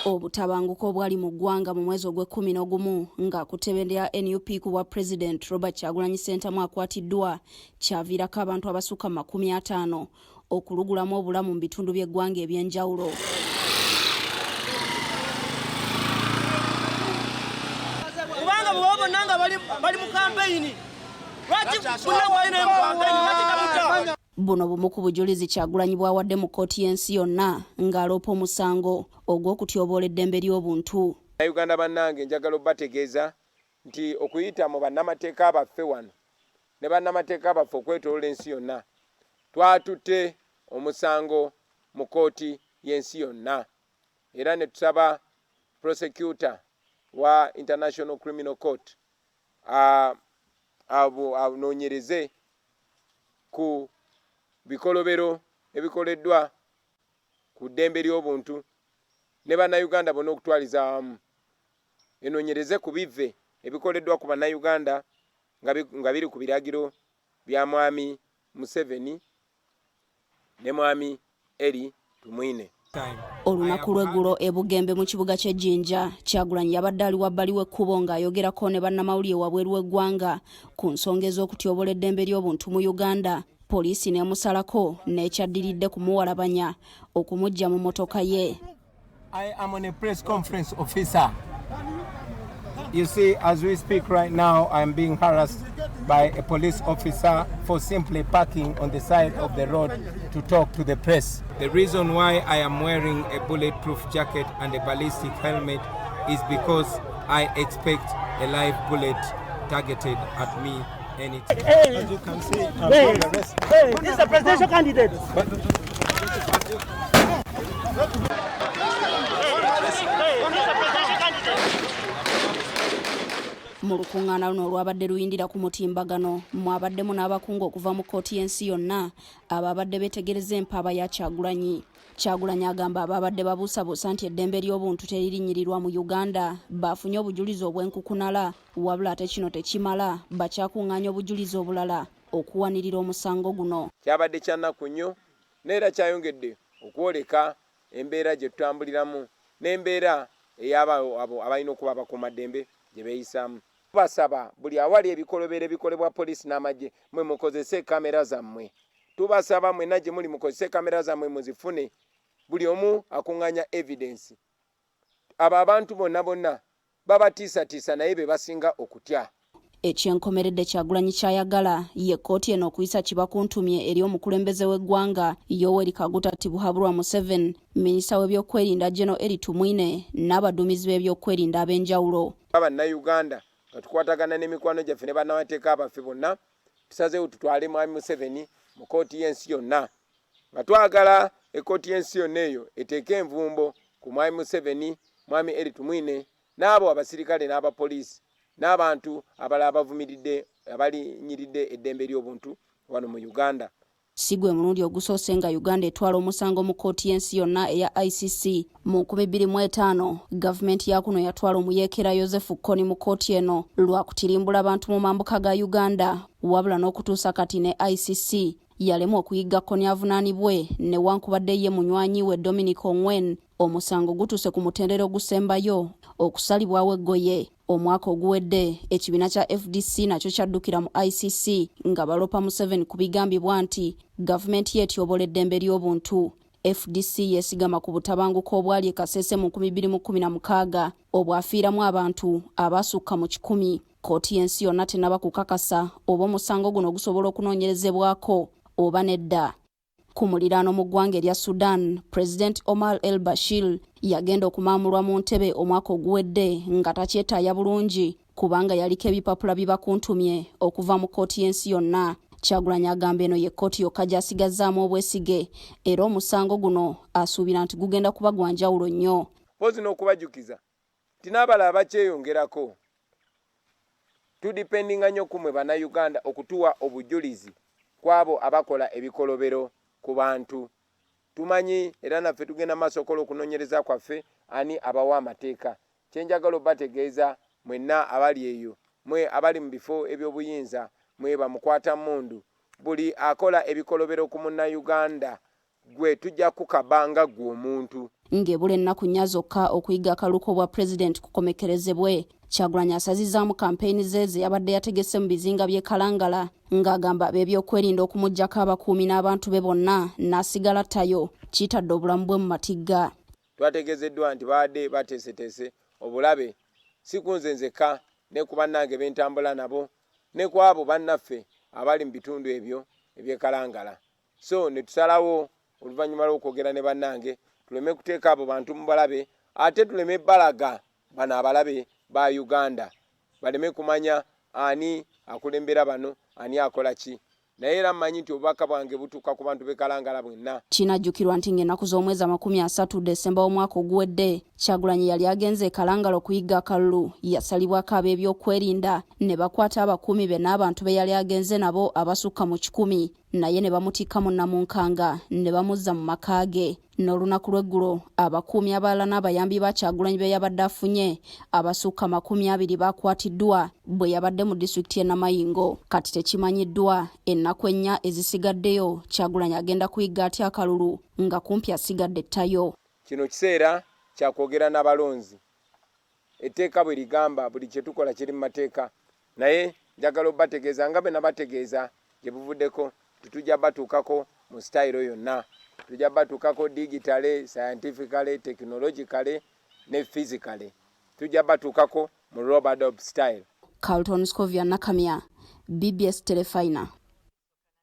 Obutabanguko obwali mu ggwanga mu mwezi ogw'E11 nga kutebendera NUP ku bwa President Robert Kyagulanyi Ssentamu akwatiddwa kyaviirako abantu abasukka 50 okulugulamu obulamu mu bitundu by'eggwanga eby'enjawulo. Kubanga bw'obona nga bali mu kampeyini lwaki kunnabwalina mu kampeyini lwaki tabuta. Buno bumu ku bujulizi Kyagulanyi bwawadde mu kkooti y'ensi yonna ng'aloopa omusango ogw'okutyoboola eddembe ly'obuntu. Uganda bannange njagala obbategeeza nti okuyita mu bannamateeka baffe wano ne bannamateeka baffe okwetooloola ensi yonna twatutte omusango mu kkooti y'ensi yonna era ne tusaba prosecutor wa International Criminal Court anoonyereze ku bikolobero ebikoleddwa ku ddembe ly'obuntu ne bannayuganda bonna okutwaliza awamu enoonyereze ku bivve ebikoleddwa ku bannayuganda nga biri ku biragiro bya mwami Museveni ne mwami Eri Tumwine. Olunaku lw'eggulo e Bugembe mu kibuga ky'e Jinja, Kyagulanyi yabadde ali wabbali w'ekkubo ng'ayogerako ne bannamawulire wabweru w'eggwanga ku nsonga ez'okutyoboola eddembe ly'obuntu mu Uganda. Poliisi n'emusalako n'ekyaddiridde kumuwalabanya okumuggya mu motoka ye. I am on a press conference officer. You see, as we speak right now, I am being harassed by a police officer for simply parking on the side of the road to talk to the press. The reason why I am wearing a bulletproof jacket and a ballistic helmet is because I expect a live bullet targeted at me anytime. As you can see, I'm being arrested. This is a presidential candidate. Mu lukuŋŋaana luno olwabadde luyindira ku mutimbagano mwabaddemu n'abakungu okuva mu kkooti y'ensi yonna ababadde beetegereza empaaba ya Kyagulanyi. Kyagulanyi agamba ababadde babuusabuusa nti eddembe ly'obuntu teririnnyirirwa mu Uganda baafunye obujulizi obw'enkukunala wabula ate kino tekimala bakyakuŋŋaanya obujulizi obulala okuwanirira omusango guno. Kyabadde kya nnaku nnyo n'era kyayongedde okwoleka embeera gye tutambuliramu n'embeera ey'abo abalina okuba abakuumaddembe gye beeyisaamu. Tubasaba buli awali ebikolobero ebikolebwa poliisi n'amagye mwe mukozese kamera zammwe. Tubasaba mwenna gye muli mukozese kamera zammwe muzifune buli omu akuŋŋaanya evidence. Abo abantu bonna babatiisatiisa naye be basinga okutya. Ekyenkomeredde Kyagulanyi kyayagala ye kkooti eno okuyisa kibakuntumye eri omukulembeze w'eggwanga Yoweri Kaguta Tibuhaburwa Museveni, minisita w'ebyokwerinda General Eri Tumwine n'abaduumizi b'ebyokwerinda ab'enjawulo. Bannayuganda nga tukwatagana n'emikwano gyaffe ne bannamateeka abaffe bonna tusazeewo tutwale mwami Museveni mu kkooti y'ensi yonna nga twagala ekkooti y'ensi yonna eyo eteeke envumbo ku mwami Museveni, mwami Eri Tumwine n'abo abasirikale n'abapoliisi n'abantu abalala abavumiridde abalinyiridde eddembe ly'obuntu wano mu Uganda. Si gwe mulundi ogusoose nga Uganda etwala omusango mu kkooti y'ensi yonna eya ICC. Mu 2005 gavumenti ya kuno yatwala omuyeekera Yozefu Kony mu kkooti eno lwa kutirimbula abantu mu mambuka ga Uganda wabula n'okutuusa kati ne ICC yalemu okuyigga Kony avunaanibwe newankubadde ye munywanyi we Dominic Ongwen omusango gutuuse ku mutendera ogusembayo okusalibwawo eggoye. Omwaka oguwedde ekibiina kya FDC nakyo kyaddukira mu ICC nga balopa Museveni ku bigambibwa nti gavumenti yeetyoboola eddembe ly'obuntu. FDC yeesigama ku butabanguko obwali e Kasese mu 2016 obwafiiramu abantu abasukka mu 100. Kkooti y'ensi yonna tennaba kukakasa oba omusango guno gusobola okunoonyerezebwako oba nedda. Ku muliraano mu ggwanga erya Sudan, President Omar el-Bashir yagenda okumaamulwa mu ntebe omwaka oguwedde nga takyetaaya bulungi kubanga yaliko ebipapula bibakuntumye okuva mu kkooti y'ensi yonna. Kyagulanyi agamba eno ye kkooti yokka gy'asigazzaamu obwesige era omusango guno asuubira nti gugenda kuba gwa njawulo nnyo. Mpozi n'okubajjukiza nti n'abalala bakyeyongerako. Tudipendinga nnyo ku mmwe bannayuganda okutuwa obujulizi kw'abo abakola ebikolobero ku bantu. Tumanyi era naffe tugenda maaso okukola okunoonyereza kwaffe ani abawa amateeka. Kyenjagala obbategeeza mwenna abali eyo, mwe abali mu bifo eby'obuyinza, mwe bamukwata mmundu, buli akola ebikolobero ku munnayuganda gwe tujja kukabanga gwe omuntu. ng'ebula ennaku nnya zokka okuyiga akaluko bwa pulezidenti kukomekerezebwe. Kyagulanyi asazizaamu kampeyini ze yabadde yategese mu bizinga by'e Kalangala ng'agamba ab'ebyokwerinda okumuggyako abakuumi n'abantu be bonna n'asigala tayo kitadde obulamu bwe mu matigga. Twategezeddwa nti baadde bateeseteese obulabe si ku nze nzekka ne ku bannange b'entambula nabo ne ku abo bannaffe abali mu bitundu ebyo eby'e Kalangala. So ne tusalawo oluvannyuma lw'okwogera ne bannange tuleme kuteeka abo bantu mu balabe ate tuleme balaga bano abalabe ba Uganda baleme kumanya ani akulembera bano ani akola ki. Naye era mmanyi nti obubaka bwange butuuka ku bantu b'e Kalangala bwenna. Kinajjukirwa nti ng'ennaku z'omwezi 30 Desemba w'omwaka oguwedde Kyagulanyi yali agenze e Kalangala okuyiga akalulu yasalibwako ab'ebyokwerinda ne bakwata abakuumi be n'abantu be yali agenze nabo abasukka mu 100 naye ne bamutikka mu Namunkanga ne bamuzza mu maka ge. N'olunaku lw'eggulo abakuumi abalala n'abayambi ba Kyagulanyi be yabadde afunye abasukka 20 bakwatiddwa bwe yabadde mu disitulikiti y'e Namayingo. Kati tekimanyiddwa ennaku ennya ezisigaddeyo Kyagulanyi agenda kuyiga atya akalulu nga kumpi asigadde ttayo. Kino kiseera kyakwogera n'abalonzi. Etteeka bwe ligamba buli kye tukola kiri mu mateeka, naye njagala obategeeza nga be nabategeeza gye buvuddeko tutujja batuukako mu sitayiro yonna. Tujja batuukako digitale, scientifically, technologically ne physically. Tujja batuukako mu rubber dub style. Carlton Scovia Nakamia, BBS Telefina.